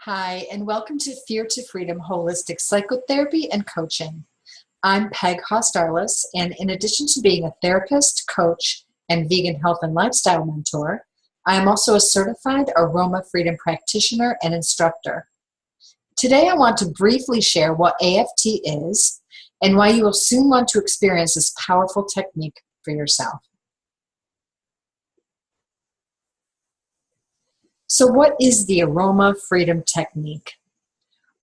Hi, and welcome to Fear to Freedom Holistic Psychotherapy and Coaching. I'm Peg Haust-Arliss, and in addition to being a therapist, coach, and vegan health and lifestyle mentor, I am also a certified aroma freedom practitioner and instructor. Today, I want to briefly share what AFT is and why you will soon want to experience this powerful technique for yourself. So what is the aroma freedom technique?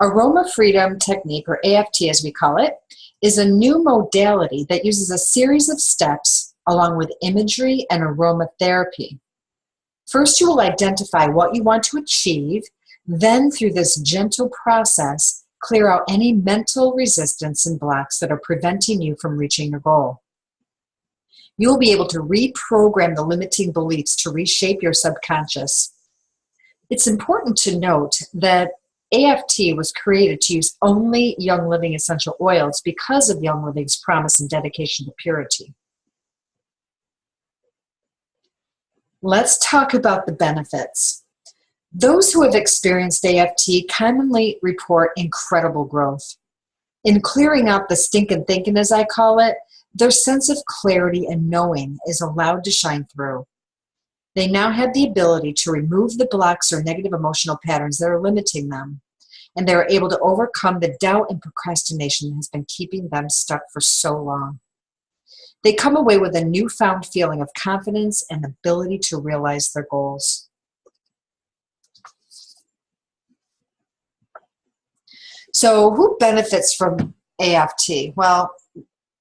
Aroma freedom technique, or AFT as we call it, is a new modality that uses a series of steps along with imagery and aromatherapy. First, you will identify what you want to achieve. Then, through this gentle process, clear out any mental resistance and blocks that are preventing you from reaching your goal. You will be able to reprogram the limiting beliefs to reshape your subconscious. It's important to note that AFT was created to use only Young Living essential oils because of Young Living's promise and dedication to purity. Let's talk about the benefits. Those who have experienced AFT commonly report incredible growth. In clearing out the stinking thinking, as I call it, their sense of clarity and knowing is allowed to shine through. They now have the ability to remove the blocks or negative emotional patterns that are limiting them, and they are able to overcome the doubt and procrastination that has been keeping them stuck for so long. They come away with a newfound feeling of confidence and ability to realize their goals. So who benefits from AFT? Well,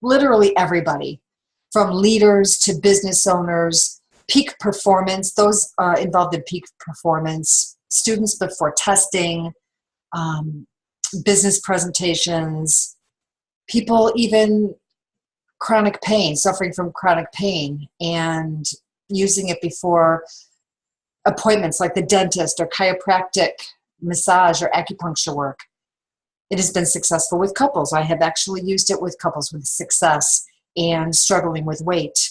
literally everybody, from leaders to business owners, peak performance, those involved in peak performance, students before testing, business presentations, people even chronic pain, suffering from chronic pain and using it before appointments like the dentist or chiropractic, massage or acupuncture work. It has been successful with couples. I have actually used it with couples with success and struggling with weight.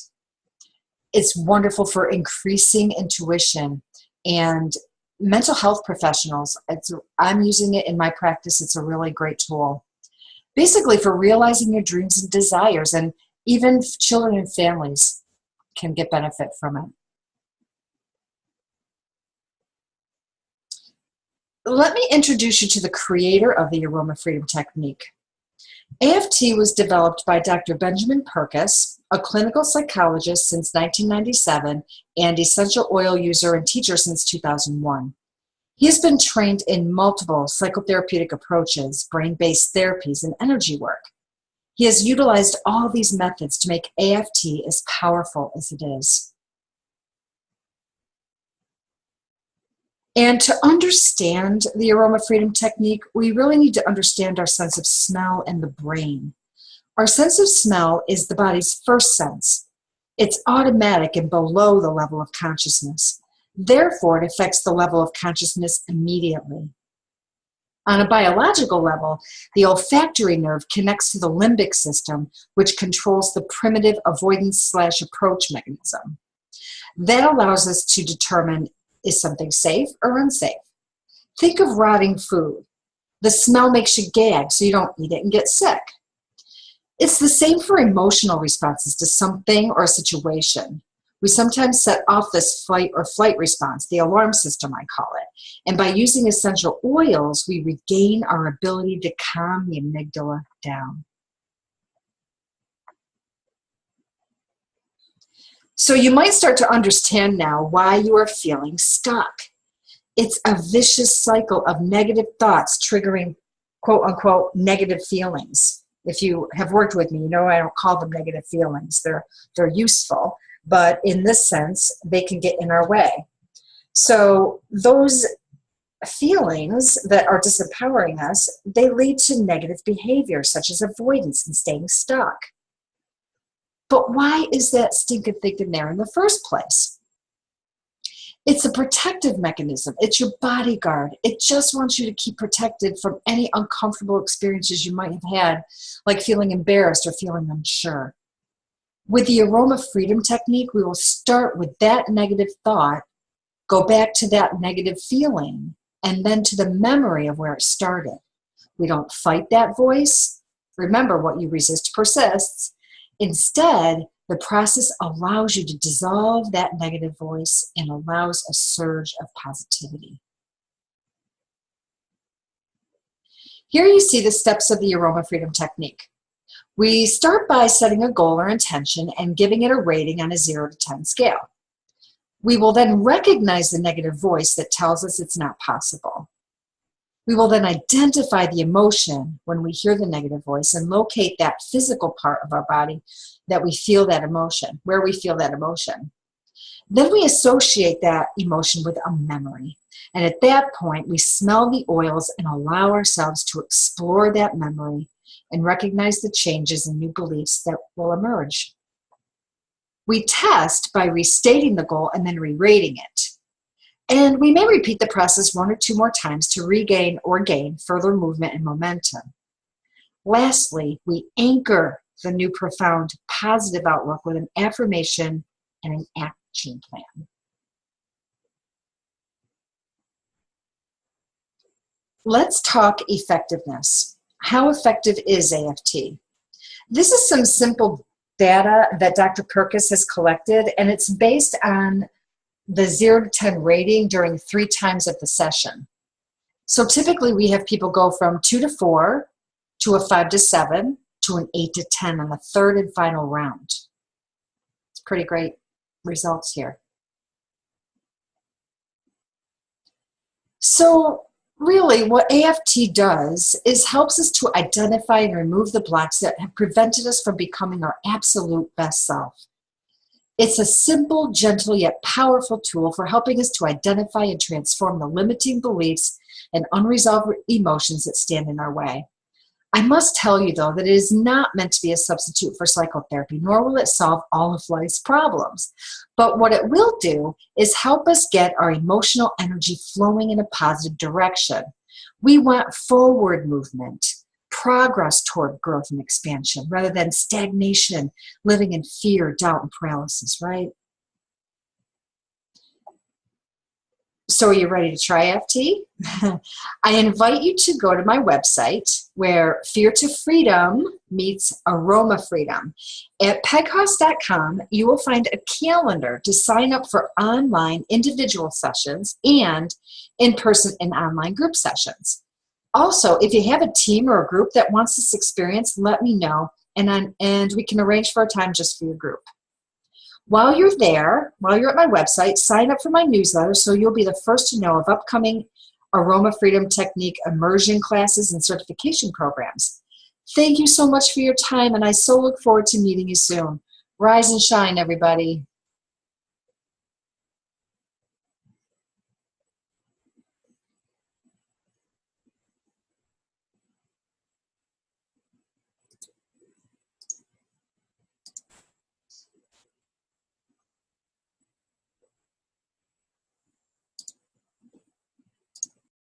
It's wonderful for increasing intuition and mental health professionals. I'm using it in my practice. It's a really great tool. Basically for realizing your dreams and desires, and even children and families can get benefit from it. Let me introduce you to the creator of the aroma freedom technique. AFT was developed by Dr. Benjamin Perkis, a clinical psychologist since 1997 and essential oil user and teacher since 2001. He has been trained in multiple psychotherapeutic approaches, brain-based therapies, and energy work. He has utilized all these methods to make AFT as powerful as it is. And to understand the aroma freedom technique, we really need to understand our sense of smell and the brain. Our sense of smell is the body's first sense. It's automatic and below the level of consciousness. Therefore, it affects the level of consciousness immediately. On a biological level, the olfactory nerve connects to the limbic system, which controls the primitive avoidance/approach mechanism. That allows us to determine, is something safe or unsafe? Think of rotting food. The smell makes you gag, so you don't eat it and get sick. It's the same for emotional responses to something or a situation. We sometimes set off this fight or flight response, the alarm system I call it. And by using essential oils, we regain our ability to calm the amygdala down. So you might start to understand now why you are feeling stuck. It's a vicious cycle of negative thoughts triggering quote unquote negative feelings. If you have worked with me, you know I don't call them negative feelings. They're useful, but in this sense, they can get in our way. So those feelings that are disempowering us, they lead to negative behavior such as avoidance and staying stuck. But why is that stinking thinking there in the first place? It's a protective mechanism. It's your bodyguard. It just wants you to keep protected from any uncomfortable experiences you might have had, like feeling embarrassed or feeling unsure. With the aroma freedom technique, we will start with that negative thought, go back to that negative feeling, and then to the memory of where it started. We don't fight that voice. Remember, what you resist persists. Instead, the process allows you to dissolve that negative voice and allows a surge of positivity. Here you see the steps of the Aroma Freedom Technique. We start by setting a goal or intention and giving it a rating on a 0 to 10 scale. We will then recognize the negative voice that tells us it's not possible. We will then identify the emotion when we hear the negative voice and locate that physical part of our body that we feel that emotion, where we feel that emotion. Then we associate that emotion with a memory. And at that point, we smell the oils and allow ourselves to explore that memory and recognize the changes and new beliefs that will emerge. We test by restating the goal and then re-rating it. And we may repeat the process 1 or 2 more times to regain or gain further movement and momentum. Lastly, we anchor the new profound positive outlook with an affirmation and an action plan. Let's talk effectiveness. How effective is AFT? This is some simple data that Dr. Perkis has collected, and it's based on the 0 to 10 rating during 3 times of the session. So typically we have people go from 2 to 4 to a 5 to 7 to an 8 to 10 on the 3rd and final round. It's pretty great results here. So really what AFT does is helps us to identify and remove the blocks that have prevented us from becoming our absolute best self. It's a simple, gentle, yet powerful tool for helping us to identify and transform the limiting beliefs and unresolved emotions that stand in our way. I must tell you, though, that it is not meant to be a substitute for psychotherapy, nor will it solve all of life's problems. But what it will do is help us get our emotional energy flowing in a positive direction. We want forward movement, progress toward growth and expansion, rather than stagnation, living in fear, doubt, and paralysis, right? So are you ready to try AFT? I invite you to go to my website where Fear to Freedom meets Aroma Freedom. At peghaus.com, you will find a calendar to sign up for online individual sessions and in-person and online group sessions. Also, if you have a team or a group that wants this experience, let me know, and we can arrange for a time just for your group. While you're there, while you're at my website, sign up for my newsletter so you'll be the first to know of upcoming Aroma Freedom Technique immersion classes and certification programs. Thank you so much for your time, and I so look forward to meeting you soon. Rise and shine, everybody.